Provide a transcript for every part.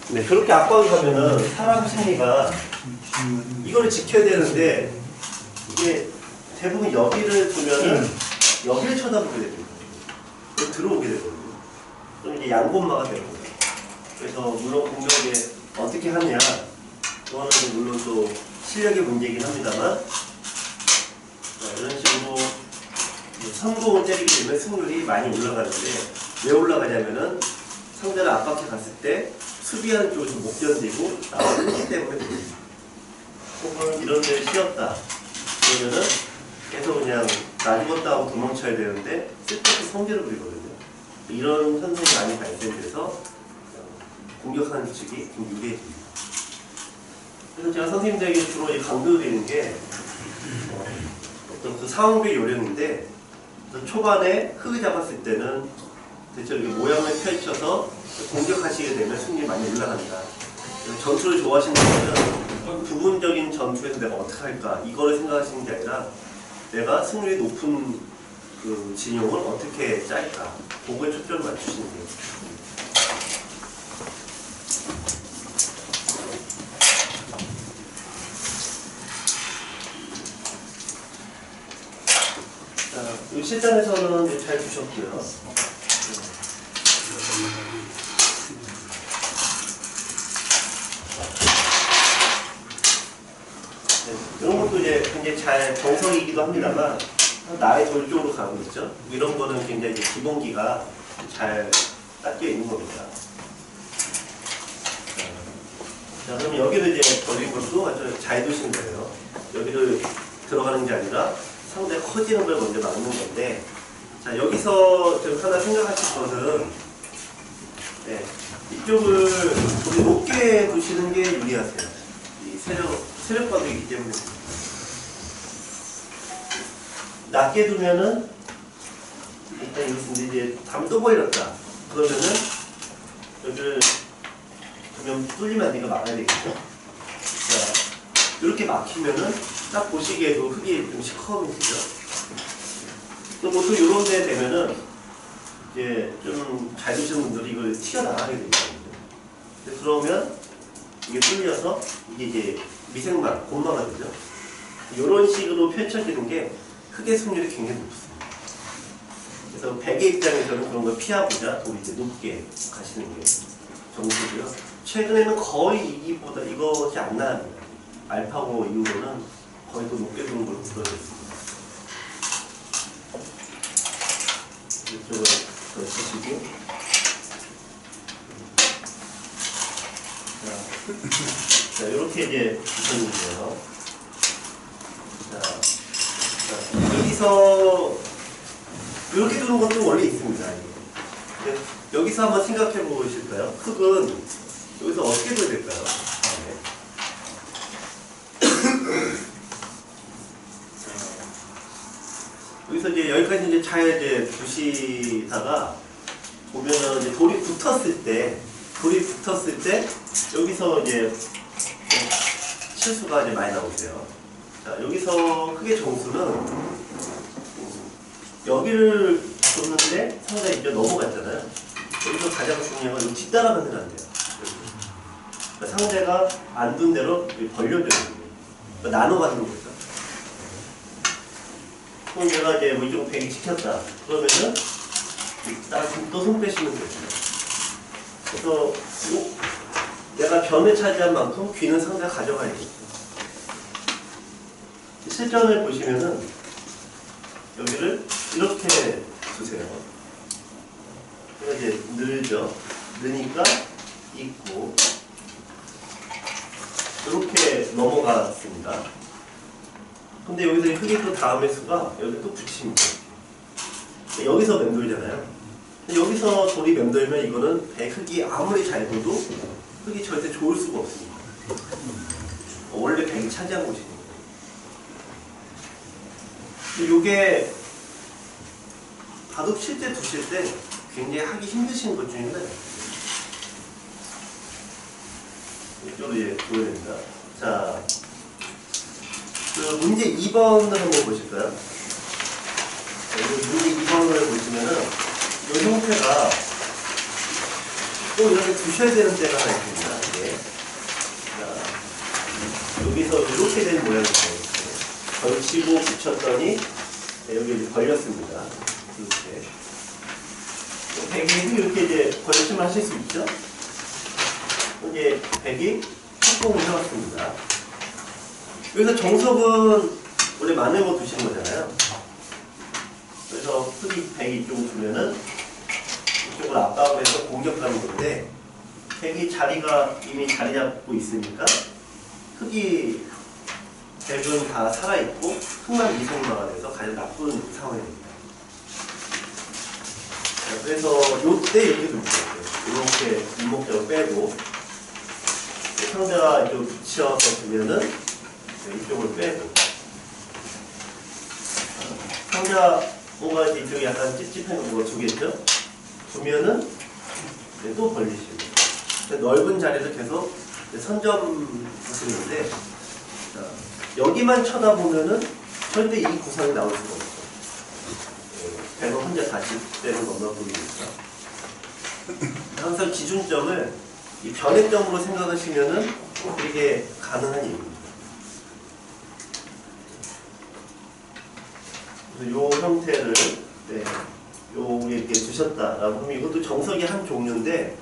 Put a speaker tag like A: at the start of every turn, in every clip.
A: 네, 그렇게 압박을 가면은 사람 심리가 이거를 지켜야 되는데 이게 대부분 여기를 두면은 여기를 쳐다보게 됩니다. 들어오게 되거든요. 그럼 이게 양곤마가 되는 거예요. 그래서 물론 공격에 어떻게 하느냐, 그거는 물론 또 실력의 문제이긴 합니다만, 이런 식으로 성공을 때리게 되면 승률이 많이 올라가는데, 왜 올라가냐면은 상대를 압박해 갔을 때 수비하는 쪽에서 못 견디고 나오기 때문에 됩니다. 혹은 이런 데를 씌웠다 그러면은 계속 그냥 나 죽었다 하고 도망쳐야 되는데 쓸데없이 성질을 부리거든요. 이런 현상이 많이 발생돼서 공격하는 측이 좀 유리해집니다. 그래서 제가 선생님들에게 주로 강조드리는 게 어떤 그 상황별 요령인데, 초반에 흙을 잡았을 때는 대체로 모양을 펼쳐서 공격하시게 되면 승률이 많이 올라간다. 전투를 좋아하시는 분들은 부분적인 전투에서 내가 어떻게 할까 이거를 생각하시는 게 아니라 내가 승률이 높은 그 진영을 어떻게 짤까, 그거에 초점을 맞추시는 거예요. 자, 이 실전에서는 잘 두셨고요. 이런 것도 이제 굉장히 잘 정석이기도 합니다만 나의 전적으로 가고 있죠. 이런 거는 굉장히 이제 기본기가 잘 닦여 있는 겁니다. 자, 그럼 여기를 이제 버린 것도 아주 잘 두시는 거예요. 여기를 들어가는 게 아니라 상대 커지는 걸 먼저 막는 건데, 자, 여기서 좀 하나 생각하실 것은, 네, 이쪽을 우리 높게 두시는 게 유리하세요. 이 세력 바둑이기 때문에. 낮게 두면은 일단 이것은 이제 담을 또 벌렸다. 그러면은 여기를 두면 뚫리면 네가 막아야 되겠죠. 자, 이렇게 막히면은 딱 보시기에도 흙이 좀 시커매지죠. 또 보통 이런 데 되면은 이제 좀 잘 두시는 분들이 이걸 튀어나가게 되거든요. 그러면 이게 뚫려서 이게 이제 미생만, 곤마가 되죠. 이런 식으로 펼쳐지는 게 흙의 승률이 굉장히 높습니다. 그래서 백의 입장에서는 그런 걸 피하고자 더 이제 높게 가시는 게 정수고요. 최근에는 거의 이기보다 이것이 안 나갑니다. 알파고 이후로는 거의 더 높게 두는 걸로 보여졌습니다. 이쪽을 더 치시고, 자, 이렇게 이제 붙여주세요. 자, 여기서 이렇게 두는 것도 원래 있습니다. 근데 여기서 한번 생각해 보실까요? 흙은 여기서 어떻게 둬야 될까요? 여기서 이제 여기까지 이제 잘 이제 두시다가 보면은 이제 돌이 붙었을 때 여기서 이제 실수가 이제 많이 나오세요. 자, 여기서 크게 정수는 여기를 뒀는데 상대가 이제 넘어갔잖아요. 여기서 가장 중요한 건 뒤따라가면 안 돼요. 그러니까 상대가 안 둔 대로 벌려주는 거예요. 그러니까 나눠가는 거죠. 그럼 내가 이제 뭐 이쪽 벽이 지켰다. 그러면은 또 손 빼시면 되죠. 그래서 내가 변을 차지한 만큼 귀는 상대가 가져가야겠죠. 실전을 보시면은 여기를 이렇게 두세요. 그래서 이제 늘죠. 느니까 있고 이렇게 넘어갔습니다. 근데 여기서 흙이 또 다음의 수가 여기 또 붙입니다. 여기서 맴돌잖아요. 여기서 돌이 맴돌면 이거는 흙이 아무리 잘 둬도 흙이 절대 좋을 수가 없습니다. 원래 백이 차지한 곳이니까. 이게 바둑 칠 때 두실 때 굉장히 하기 힘드신 것 중에 하나예요. 이쪽으로 이제 보여드립니다. 자, 그 문제 2번을 한번 보실까요? 문제 2번을 보시면은 이 형태가 꼭 이렇게 두셔야 되는 때가 하나 있습니다. 여기서 이렇게 된 모양이에요. 걸치고 붙였더니 네, 여기 이제 걸렸습니다. 이렇게. 백이 이렇게 이제 걸치면 하실 수 있죠? 이제 백이 확공을 해왔습니다. 여기서 정석은 원래 많은 거 두시는 거잖아요. 그래서 흑이 백이 이쪽으로 두면은 이쪽으로 압박을 해서 공격하는 건데 백이 자리가 이미 자리 잡고 있으니까 흑이 백은 다 살아있고 흑만 미성마가 돼서 가장 나쁜 상황입니다. 그래서 요때 이렇게 둘 거예요. 이렇게 이목적으로 빼고 상대가 이쪽으로 붙여서 두면은 이쪽을 빼고 상대가 뭔가 이쪽에 약간 찝찝한 거 뭐가 두겠죠? 두면은 또 벌리시고 넓은 자리에서 계속 선점 하시는데 여기만 쳐다보면은 절대 이 구상이 나올 수가 없죠. 백은 혼자 다시 때는 넘나 보이니까 항상 기준점을 이 변액점으로 생각하시면은 이게 가능한 얘기입니다. 그래서 요 형태를 요게 이렇게 두셨다라고 하면 이것도 정석이 한 종류인데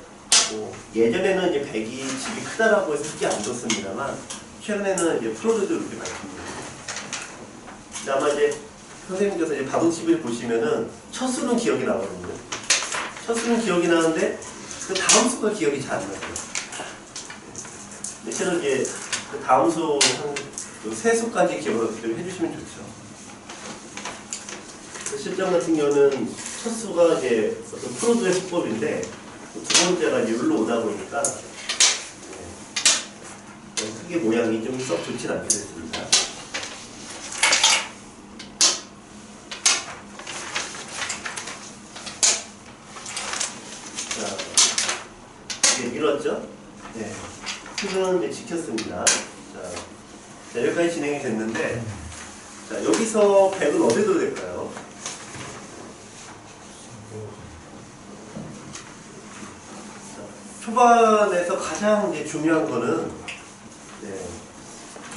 A: 예전에는 이제 백이 집이 크다라고 해서 크게 안 뒀습니다만 최근에는 이제 프로들도 이렇게 많이 둡니다. 근데 아마 이제 선생님께서 이제 바둑집을 보시면은 첫 수는 기억이 나거든요. 첫 수는 기억이 나는데 그 다음 수가 기억이 잘 안 나요. 실은 이제 그 다음 수 한 세 수까지 기억을 해주시면 좋죠. 실전 같은 경우는 첫 수가 이제 어떤 프로들의 수법인데 두 번째가 이제 여기로 오다 보니까 크게 모양이 좀 썩 좋진 않게 됐습니다. 자, 이제 밀었죠? 네. 흙은 이제 지켰습니다. 자, 여기까지 진행이 됐는데, 자, 여기서 백은 어디로 될까요? 초반에서 가장 이제 중요한 거는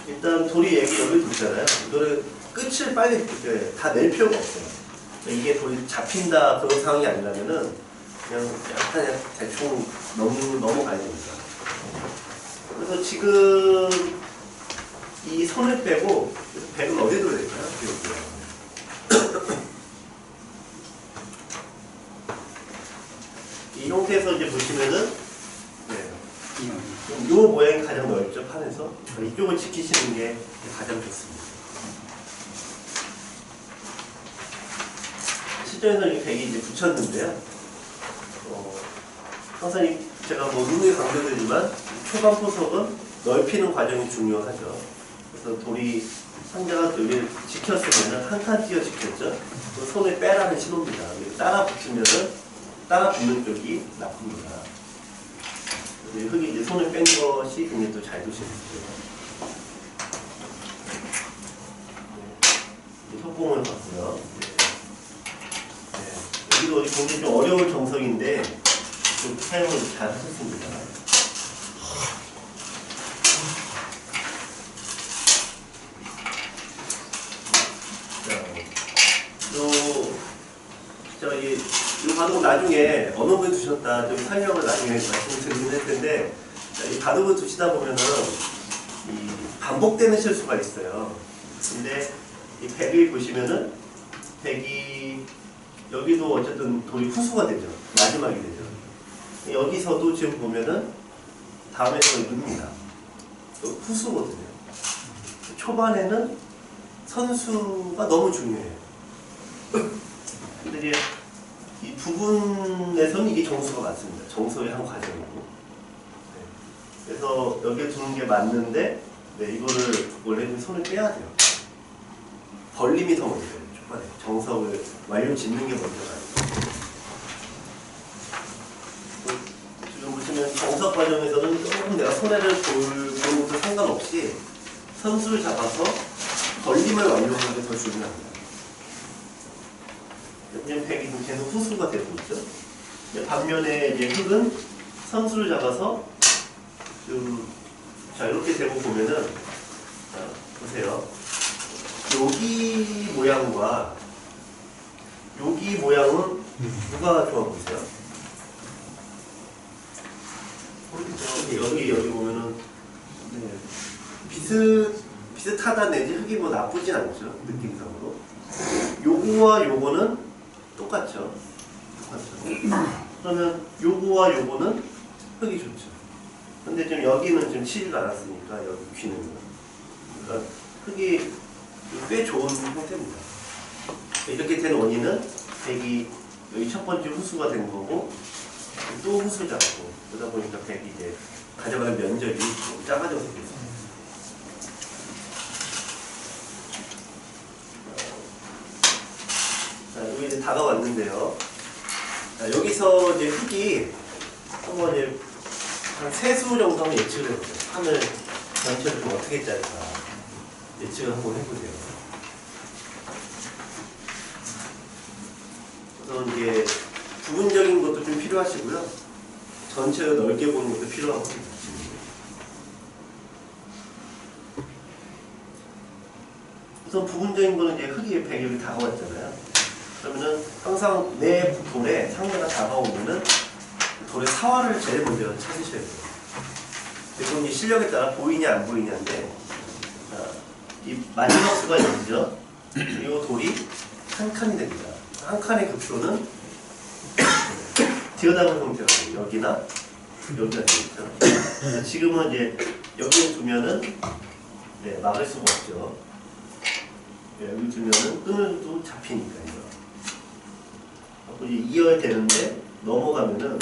A: 일단 돌이 여기 두잖아요. 이거를 끝을 빨리 다 낼 필요가 없어요. 이게 돌이 잡힌다 그런 상황이 아니라면은 그냥 약간 대충 넘어가야 됩니다. 그래서 지금 이 선을 빼고 백은 어디로 될까요? 이 형태에서 이제 보시면은 이 모양이 가장 넓죠, 판에서. 이쪽을 지키시는 게 가장 좋습니다. 실전에서 이 백이 이제 붙였는데요. 항상 제가 뭐 누누이 강조드리지만 초반 포석은 넓히는 과정이 중요하죠. 그래서 돌이 상대가 여기를 지켰으면 한 칸 띄어 지켰죠. 그 손을 빼라는 신호입니다. 따라 붙이면은 따라 붙는 쪽이 나쁩니다. 흙이 이제 손을 뺀 것이 굉장히 또 잘 두시는 거죠. 협공을 봤고요. 여기도 굉장히 좀 어려운 정석인데 좀 사용을 잘 하셨습니다. 이 바둑은 나중에 어느 분이 두셨다 좀 설명을 나중에 말씀드리긴 할 텐데 이 바둑을 두시다 보면은 이 반복되는 실수가 있어요. 근데 이 백이 보시면은 백이 여기도 어쨌든 돌이 후수가 되죠. 마지막이 되죠. 여기서도 지금 보면은 다음에 또 눕니다. 또 후수거든요. 초반에는 선수가 너무 중요해요. 근데 이제 이 부분에서는 이게 정수가 맞습니다. 정수의 한 과정이고. 그래서 여기에 두는 게 맞는데, 이거를 원래는 손을 빼야 돼요. 벌림이 더 먼저예요. 초반에 정석을 완료 짓는 게 먼저가요. 지금 보시면 정석 과정에서는 조금 내가 손해를 보는 것도 상관없이 선수를 잡아서 벌림을 완료하는 게 더 중요합니다. 왜냐면 백이 계속 후수가 되고 있죠. 반면에 이제 흙은 선수를 잡아서 자 이렇게 되고 보면은 자, 보세요. 여기 모양과 여기 모양은 누가 좋아 보이세요? 여기 보면은 비슷하다 내지 흙이 뭐 나쁘진 않죠. 느낌상으로. 요거와 요거는 똑같죠. 그러면 요거와 요거는 흙이 좋죠. 근데 좀 여기는 좀 치지도 않았으니까 여기 귀는 그러니까 흙이 꽤 좋은 형태입니다. 이렇게 된 원인은 백이 여기 첫 번째 후수가 된 거고 또 후수 잡고 그러다 보니까 백이 이제 가져가는 면적이 좀 작아져서 됐습니다. 자, 여기 이제 다가왔는데요. 자, 여기서 이제 흙이 한번 이제 한 3수 정도 한번 예측을 해보세요. 하늘 전체를 좀 어떻게 짤까 예측을 한번 해보세요. 우선 이게 부분적인 것도 좀 필요하시고요. 전체를 넓게 보는 것도 필요하거든요. 우선 부분적인 거는 이제 흙이 백이 다가왔잖아요. 그러면은 항상 내 돌에 상대가 다가오면은 돌의 사활을 제일 먼저 찾으셔야 돼요. 그리고 이 실력에 따라 보이냐 안 보이냐인데, 자, 이 마지막 수가 여기죠. 이 돌이 한 칸이 됩니다. 한 칸의 급소는 디어담은 형태가 여기나 여기가 되겠죠. 지금은 이제 여기에 두면은 막을 수가 없죠. 여기 두면은 끈을도 잡히니까요. 이제 이어되는데 넘어가면은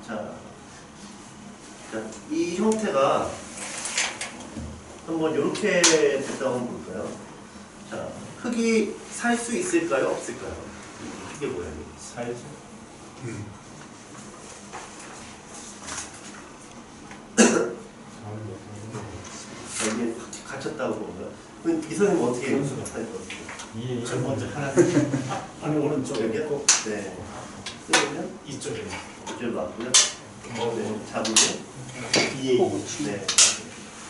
A: 자, 이 형태가 한번 이렇게 됐다고 한번 볼까요? 자, 흙이 살 수 있을까요? 없을까요? 이게 뭐예요?
B: 살죠.
A: 여기에 갇혔다고 보면 이 선생님 어떻게 할 것 같아요?
B: 제일 먼저 하나 아니 오른쪽에
A: 여기요?
B: 있고
A: 네. 그러면
B: 이쪽에
A: 이쪽으로 맞고요. 네. 잡으면
B: 이에
A: 네.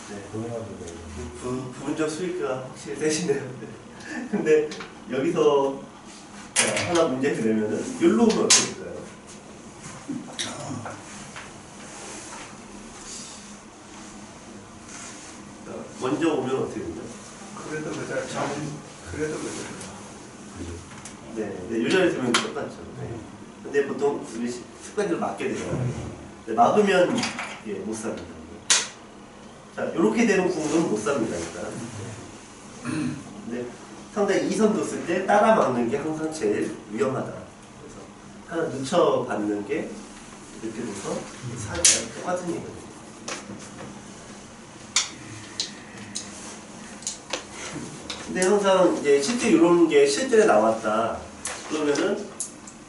A: 네. 부분적 수익가 확실히 세시네요. 네. 근데 여기서 하나 문제가 되면은 여기로 오면 어떻게 될까요? 먼저 오면 어떻게 되죠?
C: 그래도 그자 그래도 그자.
A: 네, 네, 요전에 두면 똑같죠. 네. 근데 보통 습관대로 맞게 돼요. 네, 막으면 못 삽니다. 자, 이렇게 되는 궁은 못 삽니다. 일단. 근데 상당히 이선 뒀을 때 따라 막는 게 항상 제일 위험하다. 그래서 하나 늦춰 받는 게 이렇게 돼서 사실 똑같은 얘기거든요. 근데 항상 이제 실제 이런 게 실전에 나왔다. 그러면은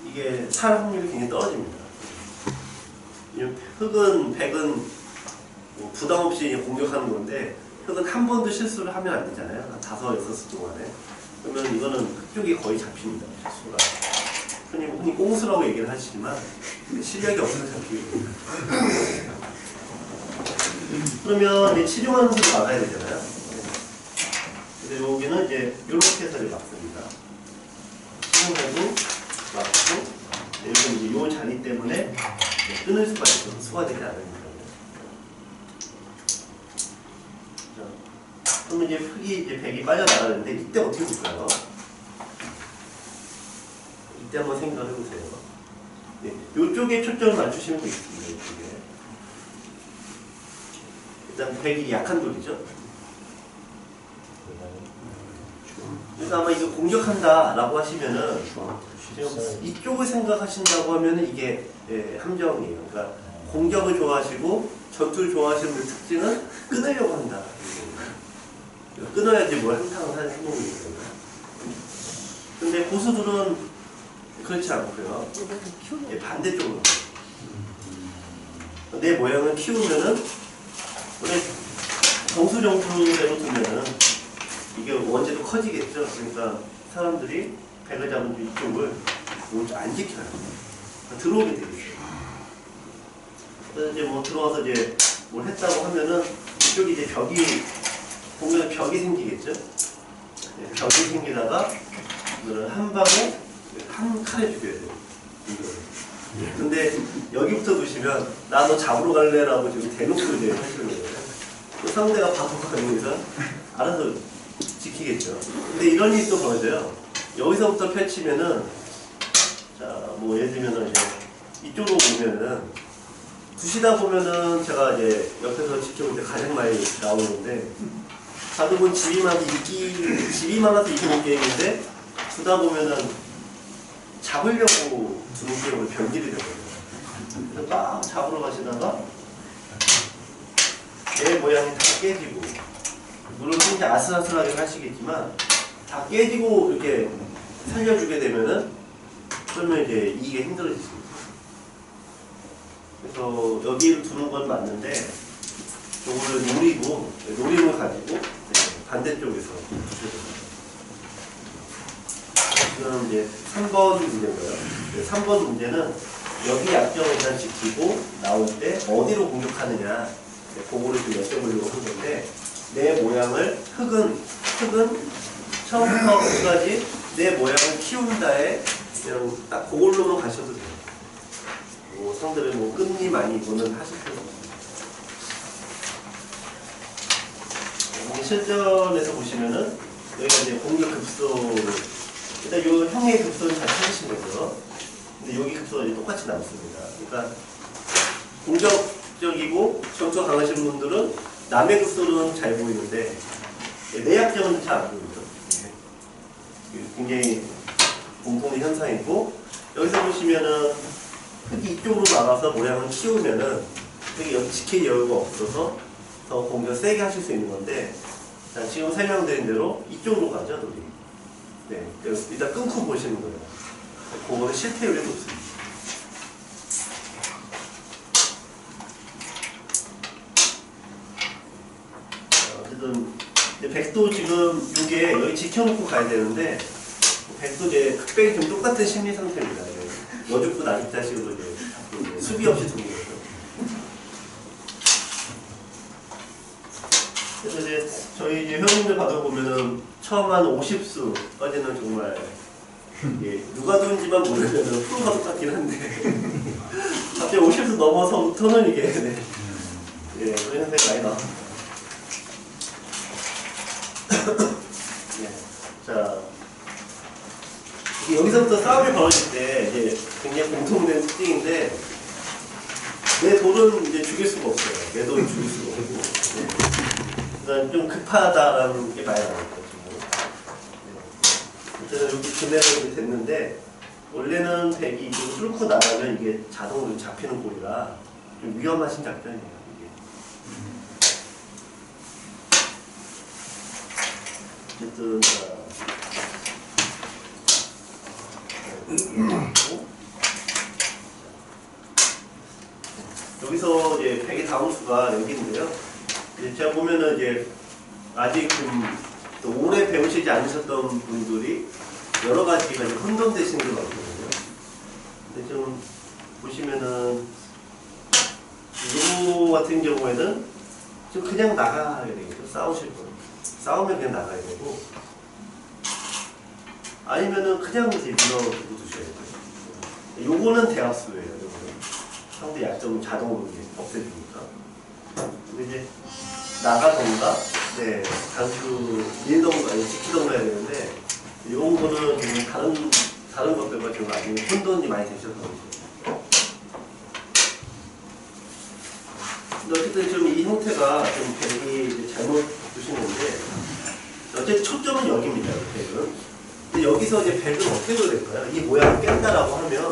A: 이게 살 확률이 굉장히 떨어집니다. 흙은, 백은 뭐 부담 없이 공격하는 건데 흙은 한 번도 실수를 하면 안 되잖아요. 한 5, 6수 동안에. 그러면 이거는 흙 쪽이 거의 잡힙니다. 실수가. 흔히 꽁수라고 얘기를 하시지만 실력이 없어서 잡히고. 그러면 이제 치료하는 수를 막아야 되잖아요. 근데 여기는 이제 이렇게 해서 막습니다. 치료해도 막고, 여기는 이제 이 자리 때문에 끊을 수가 있어서 수가 되지 않으니까. 그러면 이제 흙이 이제 백이 빠져나가는데 이때 어떻게 볼까요? 이때 한번 생각해 보세요. 네, 이쪽에 초점을 맞추시면 되겠습니다. 이쪽에. 일단 백이 약한 돌이죠. 그래서 아마 이거 공격한다라고 하시면은 지금 이쪽을 생각하신다고 하면은 이게 함정이에요. 그러니까 공격을 좋아하시고 전투를 좋아하시는 분의 특징은 끊으려고 한다. 끊어야지 뭘 한탕을 하는 행동이거든요. 근데 고수들은 그렇지 않고요. 반대쪽으로. 내 모양을 키우면은 원래 정수정수대로 두면은 이게 원재도 커지겠죠. 그러니까 사람들이 백을 잡은 이쪽을 안 지켜요. 들어오게 되겠어요. 그래서 이제 뭐 들어와서 이제 뭘 했다고 하면은 이쪽이 이제 벽이 보면 벽이 생기겠죠? 네, 벽이 생기다가 이거를 한 방에 한 칸에 죽여야 돼요. 근데 여기부터 보시면 나 너 잡으러 갈래라고 지금 대놓고 이제 하시는 거예요. 또 상대가 바보가 아닌 이상 알아서 지키겠죠. 근데 이런 일이 또 벌어져요. 여기서부터 펼치면은 자, 뭐 예를 들면은 이제 이쪽으로 오면은 두시다 보면은 제가 이제 옆에서 지켜볼 때 가장 많이 나오는데 바둑은 집이 많아서 이기는 게임인데 두다 보면은 잡으려고 두는 게임을 변질이 되거든요. 그래서 막 잡으러 가시다가 내 모양이 다 깨지고 물론 굉장히 아슬아슬하게 하시겠지만 다 깨지고 이렇게 살려주게 되면은 그러면 이제 이기기 힘들어지십니다. 그래서 여기를 두는 건 맞는데 요거를 노림을 가지고 반대쪽에서 두셔야 됩니다. 지금 이제 3번 문제인가요? 3번 문제는 여기 약점을 일단 지키고 나올 때 어디로 공격하느냐 그거를 좀 여쭤보려고 한 건데 내 모양을 흙은 처음부터 끝까지 내 모양을 키운다에 그냥 딱 그걸로만 가셔도 돼요. 뭐 상대를 뭐 끝니 많이 이거는 하실 필요 없어요. 실전에서 보시면은 여기가 이제 공격 급소를 일단 요 형의 급소는 잘 찾으신 거죠. 근데 여기 급소가 이제 똑같이 남습니다. 그러니까 공격적이고 정처 강하신 분들은 남의 급소는 잘 보이는데 내 약점은 잘 안 보이죠. 굉장히 공통의 현상이고 여기서 보시면은 흙이 이쪽으로 나가서 모양을 키우면은 흙이 여기 지킬 여유가 없어서 더 공격 세게 하실 수 있는 건데 자, 지금 설명드린 대로 이쪽으로 가죠, 우리. 네, 일단 끊고 보시는 거예요. 그거는 실패율이 높습니다. 어쨌든 백도 지금 이게 여기 지켜놓고 가야 되는데 백도 이제 흑백이 좀 똑같은 심리 상태입니다. 여죽고 나죽자식으로 이제 수비 없이 두는 거죠. 그래서 이제 저희 이제 회원님들 받아보면은 처음 한 50수까지는 정말 누가 두는지만 모르면 프로가 똑같긴 한데 갑자기 50수 넘어서부터는 이게 예, 그런 현상이 많이 나와. 자, 여기서부터 싸움이 벌어질 때 이제 굉장히 공통된 특징인데 내 돌은 이제 죽일 수가 없어요. 내 돌은 죽일 수가 없고. 그러니까 좀 급하다라는 게 많이 나왔거든요. 어쨌든 여기 분해가 됐는데 원래는 백이 이쪽으로 뚫고 나가면 이게 자동으로 잡히는 골이라 좀 위험하신 작전이에요. 이게. 어쨌든 여기서 이제 백의 다음 수가 여기인데요. 이제 제가 보면은 이제 아직 좀 오래 배우시지 않으셨던 분들이 여러 가지가 이제 혼돈되시는 게 많거든요. 근데 좀 보시면은 이거 같은 경우에는 좀 그냥 나가야 되겠죠. 싸우실 거예요. 싸우면 그냥 나가야 되고 아니면은 그냥 이제 밀어두고 두셔야 돼요. 요거는 대합수예요. 요거는 상대 약점은 자동으로 이제 없애주니까. 근데 이제 나가던가, 네, 단수 밀던가, 지키던가 해야 되는데 이런 거는 좀 다른 것들과 좀 나중에 혼돈이 많이 되셔서 근데 어쨌든 좀 이 형태가 좀 백이 잘못 두신 건데 어쨌든 초점은 여기입니다. 백은. 근데 여기서 이제 백은 어떻게 해야 될까요? 이 모양을 깬다라고 하면 내가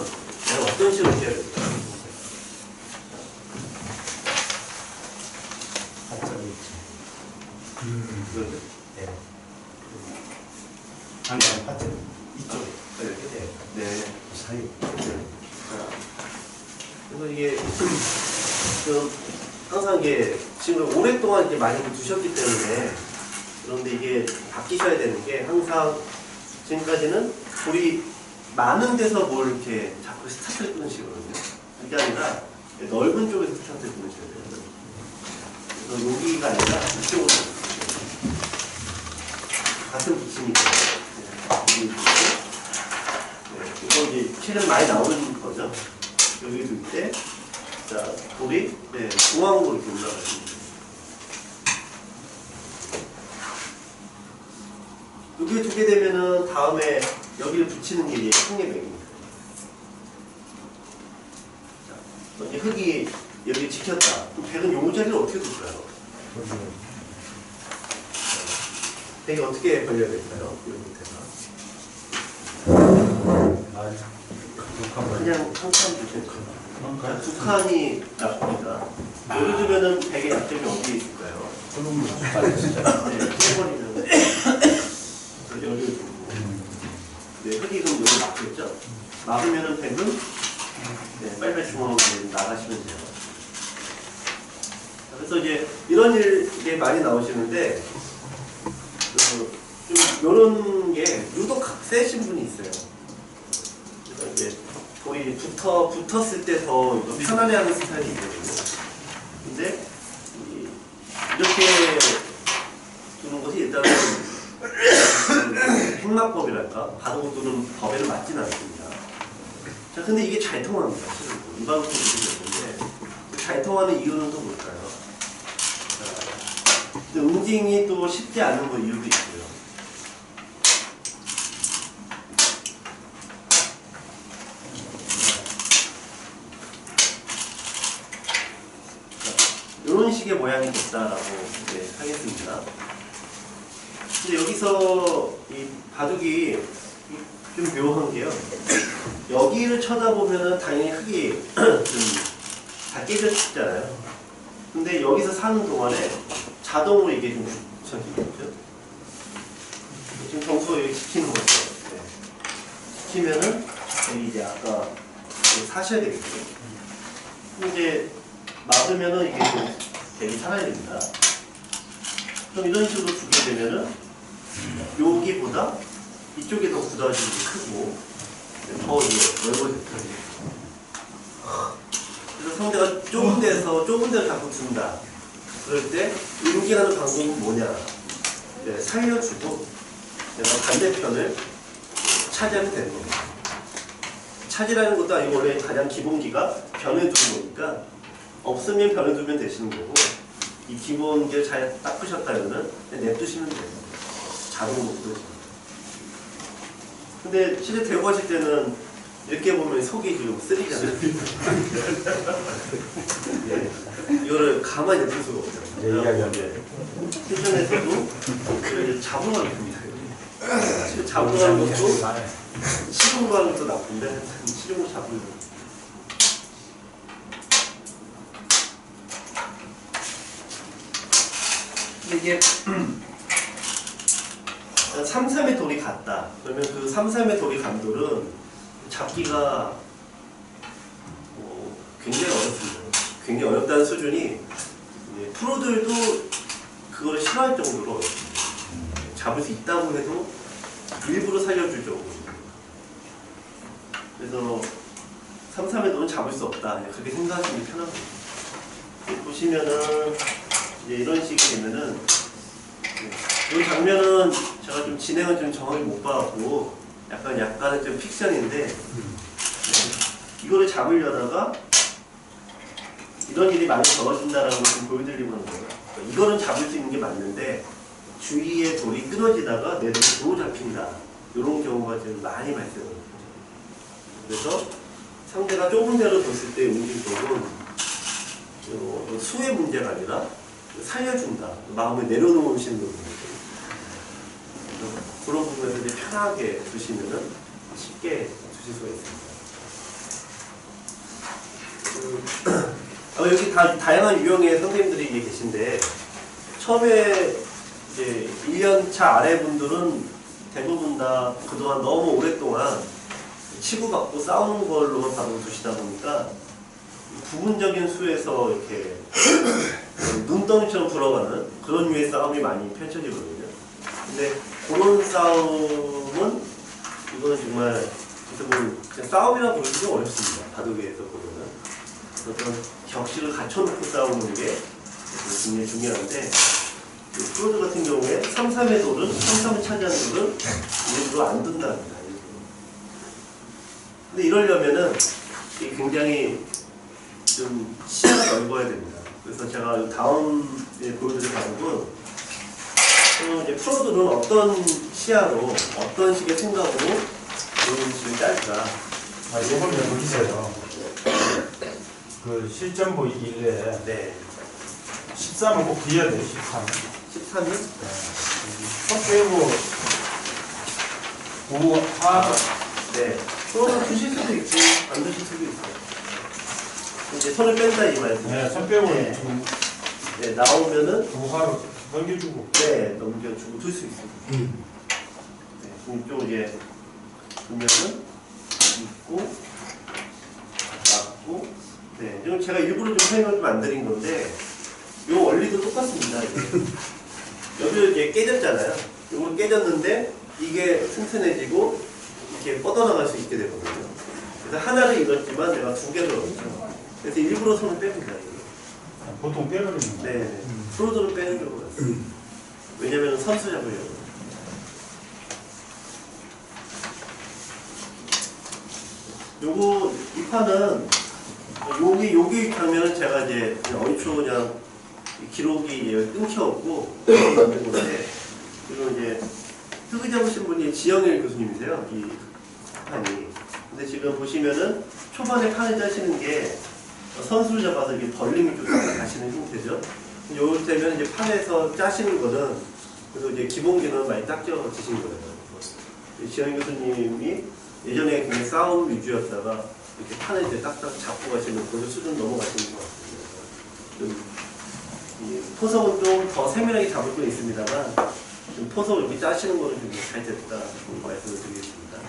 A: 어떤 식으로 해야 될까요?
B: 네. 아니, 파트 이쪽.
A: 이렇게? 네.
B: 사이.
A: 네. 그래서 이게 좀 항상 이게 지금 오랫동안 이렇게 많이 두셨기 때문에 그런데 이게 바뀌셔야 되는 게 항상 지금까지는 돌이 많은 데서 뭘 이렇게 자꾸 스타트를 끊으시거든요. 그게 아니라 넓은 쪽에서 스타트를 끊으셔야 돼요. 그래서 여기가 아니라 이쪽으로. 같은 붙이니까. 이거 이제 실은 많이 나오는 거죠. 여기 둘 때, 자, 돌이 중앙으로 이렇게 올라가십니다. 여기 두게 되면은 다음에 여기를 붙이는 게 이제 흙의 맥입니다. 자, 이제 흙이 여기 지켰다. 그럼 백은 요 자리를 어떻게 둘까요? 백이 어떻게 걸려야 될까요? 여기 밑에서. 그냥 한 칸 두시면 돼요. 두 칸이 나쁩니다. 여기 두면은 백의 약점이 어디에 있을까요? 네, 해버리면 여기 두고. 네, 흙이 그럼 여기 막겠죠? 막으면은 백은 빨리빨리 중앙으로 나가시면 돼요. 그래서 이제 이런 일이 많이 나오시는데 좀 이런 게 유독 세신 분이 있어요. 그래서 이제 돌이 붙었을 때 더 편안해하는 스타일이 있거든요. 근데 이렇게 두는 것이 일단은 행마법이랄까 바둑을 두는 법에는 맞지는 않습니다. 자, 근데 이게 잘 통합니다. 실은 일반적으로 있는데 잘 통하는 이유는 또 뭘까요? 자, 응징이 또 쉽지 않은 거 이유도 있고요. 이런 식의 모양이 됐다라고 하겠습니다. 근데 여기서 이 바둑이 좀 묘한 게요. 여기를 쳐다보면은 당연히 흙이 좀 다 깨졌잖아요. 근데 여기서 사는 동안에 자동으로 이게 좀 붙여지겠죠. 지금 정수가 여기 지키는 거죠. 네. 지키면은 여기 이제 아까 사셔야 되겠죠. 이제 막으면은 이게 좀 되게 살아야 됩니다. 그럼 이런 식으로 두게 되면은 여기보다 이쪽이 더 굳어지는 게 크고 더 넓어졌죠. 그래서 상대가 좁은 데를 자꾸 둔다. 그럴 때 응징하는 방법은 뭐냐? 살려주고 내가 반대편을 차지하면 되는 겁니다. 차지라는 것도 아니고 원래 가장 기본기가 변을 두는 거니까 없으면 변을 두면 되시는 거고 이 기본기를 잘 닦으셨다면은 냅두시면 돼요. 자동으로 굳어집니다. 근데 실제 대고 하실 때는 이렇게 보면 속이 좀 쓰리잖아요. 예. 이거를 가만히 냅둘 수가 없잖아요. 실전에서도 잡으면 됩니다. 잡으는 것도 치는 거는 또 나쁜데 치는 거 잡으면 이게 3-3의 돌이 갔다. 그러면 그 3-3의 돌이 간 돌은 잡기가 굉장히 어렵습니다. 굉장히 어렵다는 수준이 프로들도 그거를 싫어할 정도로 잡을 수 있다고 해도 일부러 살려줄 정도입니다. 그래서 3-3의 돌은 잡을 수 없다. 그렇게 생각하시면 편합니다. 보시면은 이제 이런 식이 되면은 이 장면은 제가 좀 진행을 좀 정확히 못 봐갖고 약간은 좀 픽션인데 이거를 잡으려다가 이런 일이 많이 벌어진다라는 걸 좀 보여드리고 하는 거예요. 그러니까 이거는 잡을 수 있는 게 맞는데 주위에 돌이 끊어지다가 내 돌이 도로 잡힌다. 이런 경우가 좀 많이 발생합니다. 그래서 상대가 좁은 데로 뒀을 때 움직임법은 수의 문제가 아니라 살려준다. 마음을 내려놓으시는 거거든요. 그런 부분에서 이제 편하게 두시면은 쉽게 두실 수가 있습니다. 여기 다양한 유형의 선생님들이 계신데 처음에 이제 1년차 아래 분들은 대부분 다 그동안 너무 오랫동안 치고받고 싸우는 걸로만 바로 두시다 보니까 부분적인 수에서 이렇게 눈덩이처럼 불어가는 그런 류의 싸움이 많이 펼쳐지거든요. 근데 그런 싸움은 이거는 정말 그냥 싸움이라 보기가 어렵습니다. 바둑에서 보면은 어떤 격식을 갖춰놓고 싸우는 게 굉장히 중요한데 프로드 같은 경우에 3-3의 돌은 3-3을 차지하는 돌은 일부러 안 둔답니다. 근데 이러려면은 이게 굉장히 좀 시야가 넓어야 됩니다. 그래서 제가 다음에 보여드릴 방법은 이제 프로들은 어떤 시야로 어떤 식의 생각으로 이런 식을 짤까.
D: 아, 이걸 왜 보세요. 그 실전 보이기 일에
A: 네.
D: 13은 꼭 그려야 돼요. 13.
A: 13일?
D: 첫 빼고 5, 4.
A: 네. 프로는 드실 수도 있고 안 드실 수도 있어요. 이제 손을 뺀다 이 말이죠.
D: 네, 첫 빼고
A: 네.
D: 지금
A: 네, 나오면은
D: 5화로 넘겨주고.
A: 네, 넘겨주고 둘 수 있습니다. 네, 그럼 이쪽 이제 보면은 있고 맞고 네, 지금 제가 일부러 좀 설명을 좀 안 드린 건데 요 원리도 똑같습니다. 여기 이제 깨졌잖아요. 요거 깨졌는데 이게 튼튼해지고 이렇게 뻗어나갈 수 있게 되거든요. 그래서 하나를 잃었지만 내가 두 개를 얻었죠. 그래서 일부러 손을 뺍니다.
D: 보통 빼버리는 거예요.
A: 네, 프로드를 빼는 경우가 있어요. 왜냐면 선수 잡으려고. 요거 이 판은 여기 장면은 제가 이제 그냥 얼추 그냥 기록이 이제 끊겨없고 만든 건데 그리고 이제 흙을 잡으신 분이 지영일 교수님이세요. 이 판이. 근데 지금 보시면은 초반에 판을 짜시는 게 선수를 잡아서 이게 벌림을 좀 가시는 형태죠. 요럴 때면 이제 판에서 짜시는 거는 그래서 이제 기본기는 많이 닦여지신 거예요. 지영 교수님이 예전에 굉장히 싸움 위주였다가 이렇게 판을 이제 딱딱 잡고 가시는 그런 수준 넘어가시는 것 같습니다. 이 포석은 좀 더 세밀하게 잡을 건 있습니다만 좀 포석 이렇게 짜시는 거는 좀 잘 됐다 말씀을 드리겠습니다.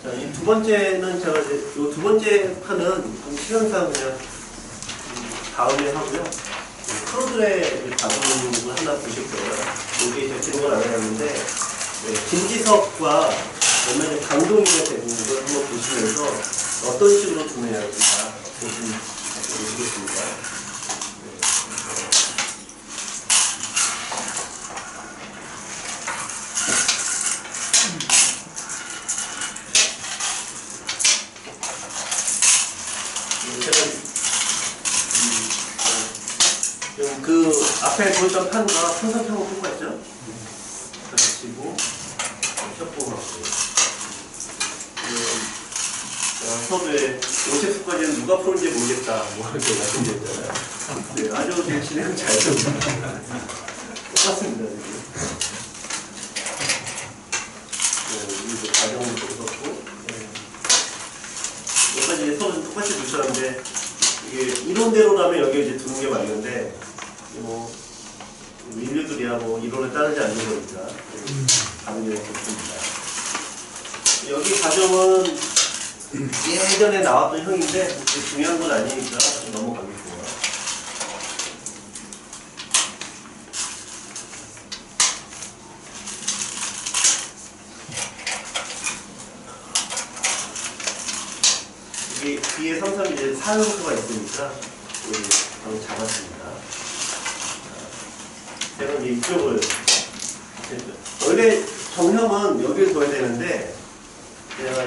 A: 자, 이 두 번째는 제가 이제 이 두 번째 판은 좀 시간상 그냥 다음에 하고요. 프로들의 작업을 하나 보실 거예요. 여기 제가 기록을 안 해놨는데 네, 김지석과 그다음에 강동인의 대부분을 한번 보시면서 어떤 식으로 구매하는지 다 보시겠습니다. 그 앞에 보였던 판과 분석형은 똑같죠? 그리고 협공하고 수업에 오체수까지는 누가 푸는지 모르겠다 뭐 이렇게 말씀드렸잖아요. 네, 아주 지금 진행 잘 됩니다. 똑같습니다. 여기 과정을 보셨고 몇 가지 수업은 똑같이 보셨는데 이게 이론대로라면 여기 이제 두는 게 맞는데 뭐 인류들이야 뭐 이론을 따르지 않는 거니까 다른 게 좋습니다. 여기 과정은 예전에 나왔던 형인데 중요한 건 아니니까 넘어가겠습니다. 이게 뒤에 3-3 이제 사용수가 있으니까 여기 방금 잡았습니다. 제가 이제 이쪽을 원래 정형은 여기를 둬야 되는데 제가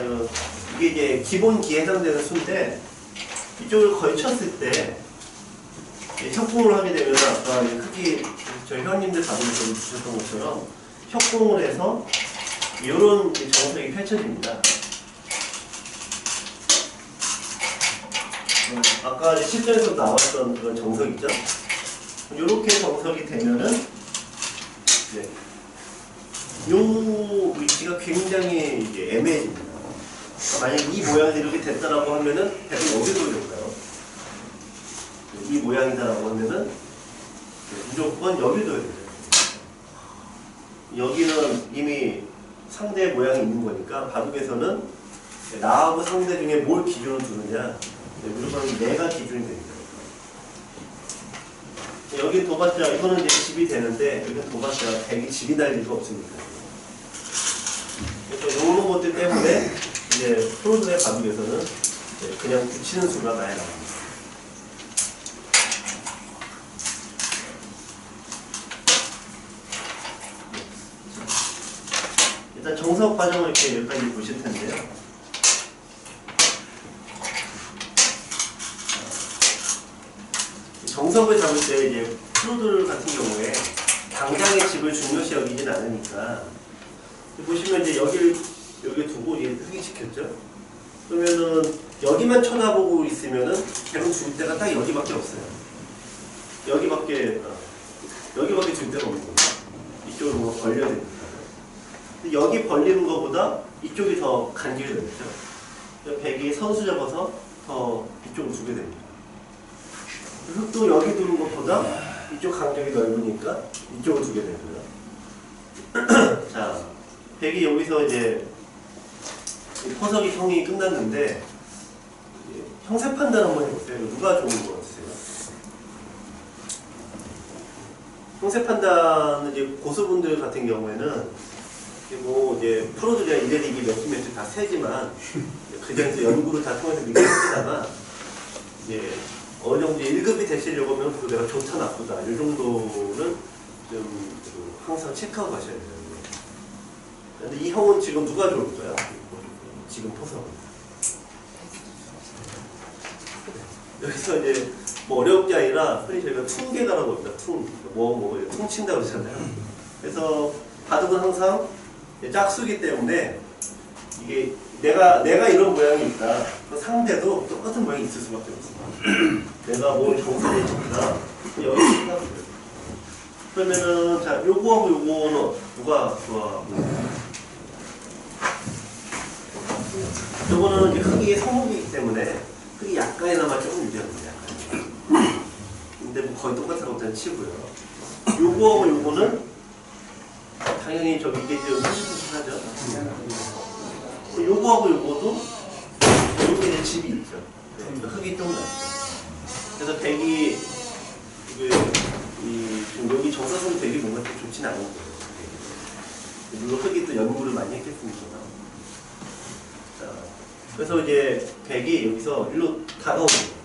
A: 이게 이제 기본기에 해당되는 수인데 이쪽을 걸쳤을 때 협공을 하게 되면 아까 크기 저희 형님들 가보면서 주셨던 것처럼 협공을 해서 이런 정석이 펼쳐집니다. 아까 실전에서 나왔던 그런 정석이죠. 이렇게 정석이 되면은 네. 요 위치가 굉장히 이제 애매해집니다. 그러니까 만약 이 모양이 이렇게 됐다라고 하면은 대충 어디로 될까요? 이 모양이다라고 하면은 무조건 여기 둬야 되죠. 여기는 이미 상대 모양이 있는 거니까 바둑에서는 나하고 상대 중에 뭘 기준으로 두느냐, 무조건 내가 기준이 됩니다. 여기 둬봤자 이거는 이제 집이 되는데 여기는 둬봤자 백이 집이 날 리가 없으니까. 그래서 이런 것들 때문에 이제 프로들의 바둑에서는 그냥 붙이는 수가 많이 나옵니다. 일단 정석 과정을 이렇게 여기까지 보실 텐데요. 정석을 잡을 때 이제 프로들 같은 경우에 당장의 집을 중요시 여기진 않으니까 보시면 이제 여기 두고 얘 흙이 지켰죠. 그러면은 여기만 쳐다보고 있으면은 대부분 죽을 때가 딱 여기밖에 없어요. 여기밖에 죽을 데가 없는 겁니다. 이쪽으로 뭔가 벌려야 됩니다. 근데 여기 벌리는 것보다 이쪽이 더 간격이 넓죠. 백이 선수 잡아서 더 이쪽으로 주게 됩니다. 흙도 여기 두는 것보다 이쪽 간격이 넓으니까 이쪽으로 두게 되고요. 자, 백이 여기서 이제 포석이 형이 끝났는데 형세 판단 한번 해보세요. 누가 좋은 거 같으세요? 형세 판단은 이제 고수분들 같은 경우에는 뭐 이제 프로들이야 이래리기 몇십 다 세지만 그전에서 연구를 다 통해서 이렇게 했다가 이제 어느 정도 1급이 되시려고 하면 그 내가 좋다 나쁘다 이 정도는 좀 항상 체크하고 가셔야 돼요. 근데 이 형은 지금 누가 좋을까요? 지금 포석은 여기서 이제 뭐 어려운 게 아니라 흔히 저희가 퉁계가라고 합니다. 퉁친다 그러잖아요. 그래서 바둑은 항상 짝수기 때문에 이게 내가 이런 모양이 있다. 상대도 똑같은 모양이 있을 수밖에 없습니다. 내가 뭘 정사를 했다. 여기 생각해요. 그러면은 자 요거하고 요거는 누가 좋아하고? 요거는 이제 흙이 성목이기 때문에 흙이 약간이나마 조금 유리합니다. 약간. 근데 뭐 거의 똑같다고 일단 치고요. 요거하고 요거는 당연히 저 밑에 좀 푸시푸시하죠. 요거하고 요거도 요게 이제 집이 있죠. 네, 흙이 좀 나죠. 그래서 백이 지금 여기 정사선 백이 뭔가 좀 좋진 않은 거예요. 물론 흙이 또 연구를 많이 했겠습니다만. 자, 그래서 이제 백이 여기서 일로 다가옵니다.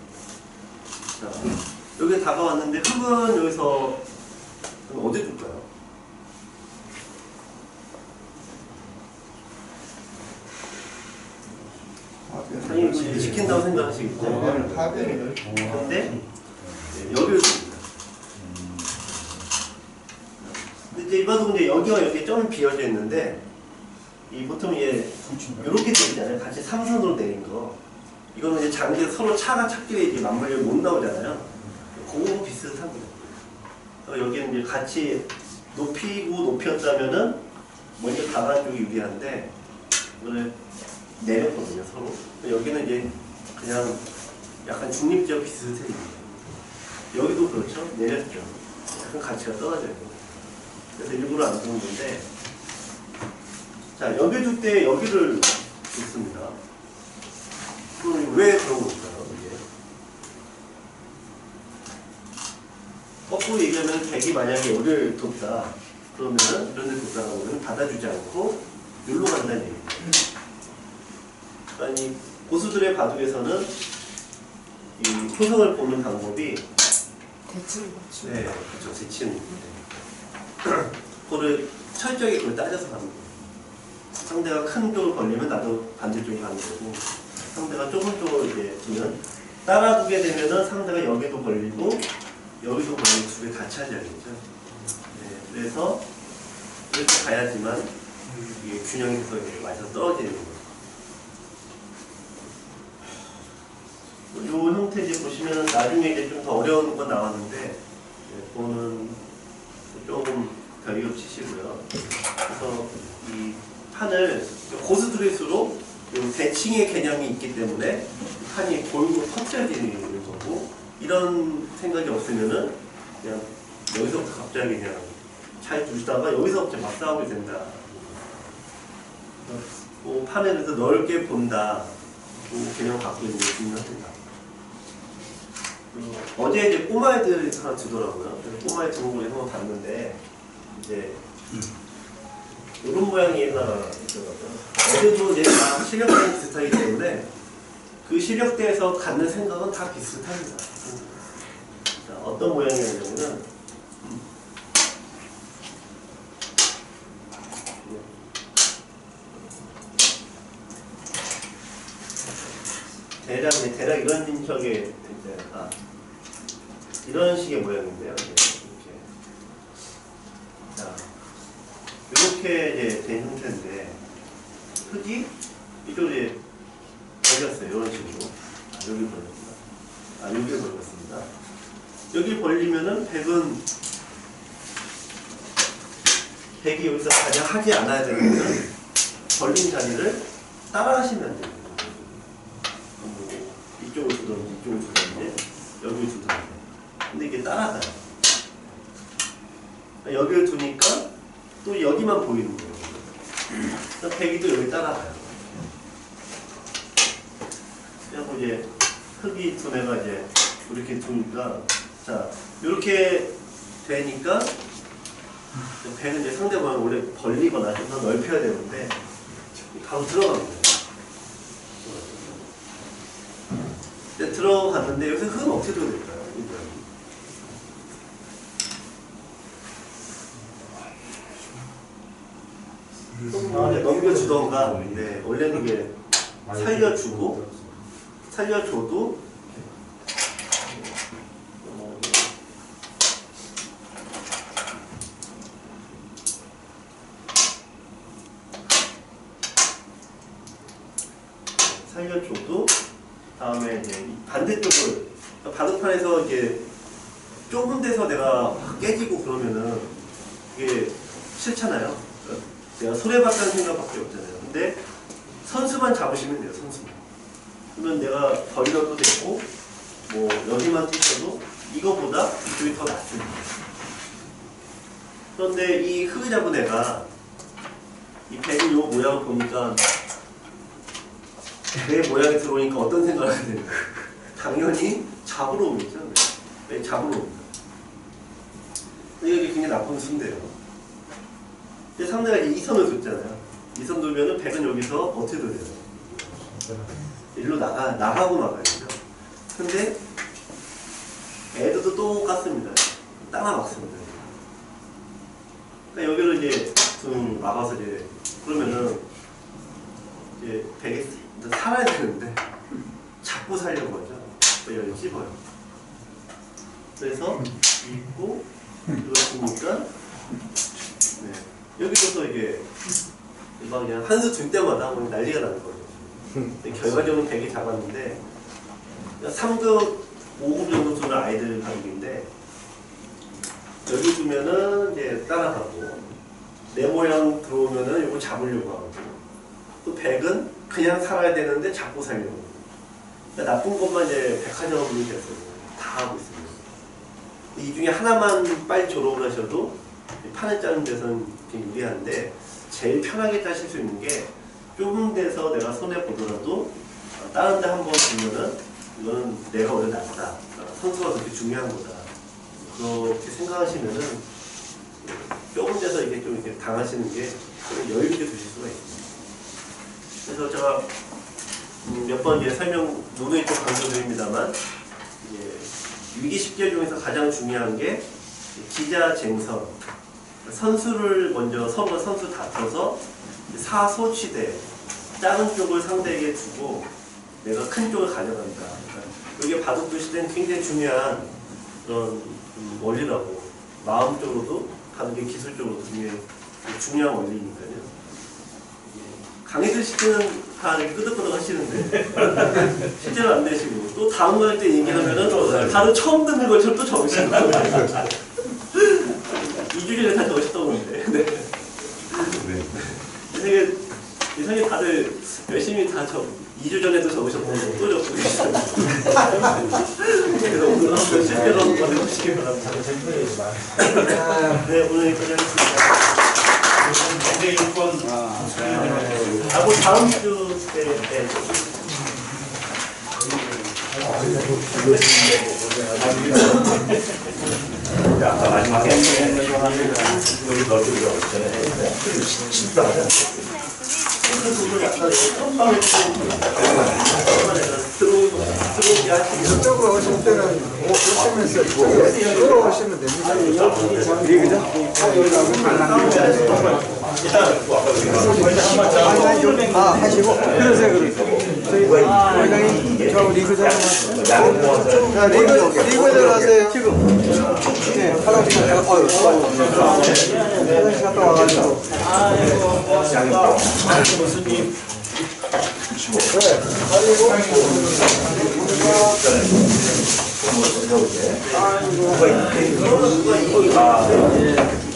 A: 자, 여기 다가왔는데 흙은 여기서 어디 둘까요? 당연히 지킨다고 생각하시겠죠. 근데 여기를 줍니다. 근데 이제 일반적으로 이제 여기와 여기 점이 비어져 있는데 이 보통 이제 이렇게 돼 있잖아요. 같이 삼선으로 내린 거. 이거는 이제 장기에 서로 차가 찾길래 이제 맞물려 못 나오잖아요. 그거 비슷합니다. 여기는 이제 같이 높이였다면은 먼저 다가간 쪽이 유리한데 이거를 내렸거든요, 서로. 여기는 이제 그냥 약간 중립적 비슷해집니다. 여기도 그렇죠? 내렸죠. 약간 가치가 떨어져요. 그래서 일부러 안 두는 건데, 자, 여기 둘 때 여기를 줬습니다. 그럼 왜 그런 걸까요, 이게? 거꾸로 얘기하면 백이 만약에 여기를 뒀다. 그러면은 이런 데 뒀다라고 하면 받아주지 않고 여기로 간다는 얘기입니다. 아니 고수들의 바둑에서는 이 표성을 보는 방법이
E: 대칭.
A: 네, 그렇죠. 대칭. 그거를 철저하게 그걸 따져서 가는 거예요. 상대가 큰 쪽을 벌리면 나도 반대쪽에 가는 거고, 상대가 좁은 쪽을 이제 두면 따라두게 되면은 상대가 여기도 벌리고 여기도 벌리고 두 개 같이 하자겠죠. 네, 그래서 이렇게 가야지만 이게 균형이 돼서 맞아서 떨어지는 거예요. 이 형태 이제 보시면 나중에 이제 좀 더 어려운 건 나왔는데, 그거는 조금 덜 겹치시고요. 그래서 이 판을 고수들일수록 대칭의 개념이 있기 때문에 판이 골고루 퍼져야 되는 거고, 이런 생각이 없으면은 그냥 여기서부터 갑자기 그냥 잘 두시다가 여기서부터 막 싸우게 된다. 판에서 넓게 본다. 개념을 갖고 있는 게 중요합니다. 어제 이제 꼬마애들이 하나 주더라고요. 그래서 꼬마애 등록을 한번 봤는데 이제 이런 모양이 하나 있더라고요. 어제도 이제 다 실력대랑 비슷하기 때문에 그 실력대에서 갖는 생각은 다 비슷합니다. 자, 어떤 모양이냐면은 대략 이런 식의 이런 식의 모양인데요. 이렇게 이제 된 형태인데 흙이 이쪽으로 이제 벌렸어요. 이런 식으로. 여기 벌렸습니다. 여기 벌렸습니다. 여기 벌리면은 백이 여기서 가장 하지 않아야 되는 거는 벌린 자리를 따라하시면 돼요. 이쪽을 두든지 이쪽을 두든지 여기를 두든지. 근데 이게 따라가요. 여기를 두니까 또 여기만 보이는 거예요. 백이도 여기 따라가요. 그리고 이제 흙이 두뇌가 이제 이렇게 두니까 자 이렇게 되니까 백은 이제 상대방을 원래 벌리거나 좀 더 넓혀야 되는데 바로 들어갑니다. 들어갔는데 여기서 흙은 어떻게 들어야 될까요? 넘겨주던가, 네, 원래는 이게 살려줘도 다음에 이제 반대쪽을 바둑판에서 이제 좁은 데서 내가 확 깨지고 그러면은 이게 싫잖아요. 내가 손해봤다는 생각밖에 없잖아요. 근데 선수만 잡으시면 돼요. 선수만. 그러면 내가 벌려도 되고 뭐 여기만 뛰셔도 이거보다 이쪽이 더 낫습니다. 그런데 이 흙을 잡은 애가 이 백의 요 모양을 보니까 내 모양이 들어오니까 어떤 생각을 하게 됩니까? 당연히 잡으러 오겠죠. 네, 잡으러 옵니다. 이게 굉장히 나쁜 수인데요. 상대가 이제 2선을 뒀잖아요. 2선 두면은 백은 여기서 어떻게 둬야 돼요? 일로 나가고 막아야죠. 근데 애들도 똑같습니다. 따라 막습니다. 그러니까 여기를 이제 좀 막아서 이제 그러면은 이제 백이 살아야 되는데 자꾸 살려고 하죠. 여기 찝어요. 그래서 입고 이렇으니까 네. 여기서도 이게 막 그냥 한 수 들 때마다 난리가 나는 거죠. 결과적으로 백이 잡았는데 3급, 5급 정도 두는 아이들 가격인데 여기 두면은 이제 따라가고 내 모양 들어오면은 이거 잡으려고 하고 또 백은 그냥 살아야 되는데 자꾸 살려고. 그러니까 나쁜 것만 이제 백화점으로 됐어요. 다 하고 있습니다. 이 중에 하나만 빨리 졸업을 하셔도 판을 짜는 데서는 되게 유리한데 제일 편하게 짜실 수 있는 게 좁은 데서 내가 손해 보더라도 다른 데 한번 보면은 이거는 내가 원래 낫다. 선수가 그렇게 중요한 거다. 그렇게 생각하시면은 좁은 데서 이게 좀 이렇게 당하시는 게 여유 있게 두실 수가 있습니다. 그래서 제가 몇 번 이제 설명 노노이 쪽 강조드립니다만 위기 10개 중에서 가장 중요한 게 기자쟁선. 선수를 먼저 서로 선수 다퉈서 사소치대 작은 쪽을 상대에게 주고 내가 큰 쪽을 가져간다. 이게 바둑두 시대는 굉장히 중요한 그런 원리라고 마음적으로도 바둑의 기술적으로도 굉장히 중요한 원리니까요. 강의들 시대는 다 이렇게 끄덕끄덕 하시는데 실제로 안 되시고 또 다음 거 할 때 얘기하면은 다른 처음 듣는 것처럼 또 적으시는 거예요. 2주일에 다 적으셨던 건데. 네. 이상하게 다들 열심히 다 2주 전에도 적으셨던 거 또 적고 계시잖아요. 그래서 실패로 한번 해보시기 바랍니다. 네, 오늘 여기까지 하겠습니다.
B: 경제 인권
A: 하고 다음 주 때, 네.
B: 아까 마지막에 우리 넓이 진짜
A: 들어오게 하시고
C: 이쪽으로 오실 때는 오시면서 이쪽으로 오시면 됩니다. 하시고 그러세요. 저희 회장님 저 리그장 자 리그장 하세요. 지금 네 화장실 갔다 와가지고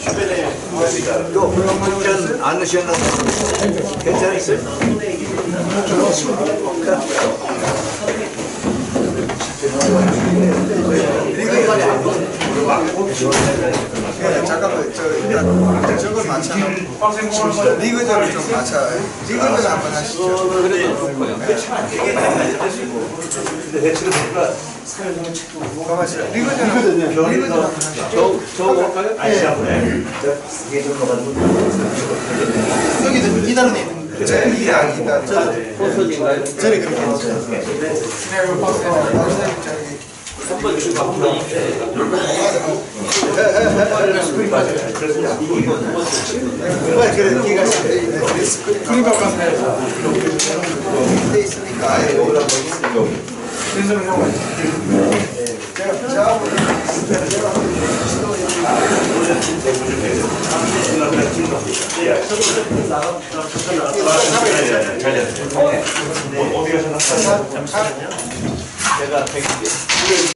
A: 주변에
C: 또 그러면 안 넣으셨나? 괜찮으세요? 잠깐만 저걸 맞춰 리그전을 좀 맞춰 리그전 한번 하시죠.
A: 근데 대체로 보니까
C: 리그전 한번 하시죠.
A: 저거 아시아분에 이게 좀 가가지고 여기도 이단은 있는
C: 이게 아니다.
A: 저는 그렇게 했어요.
B: 어디 가셨나?
A: 잠시만요. 제가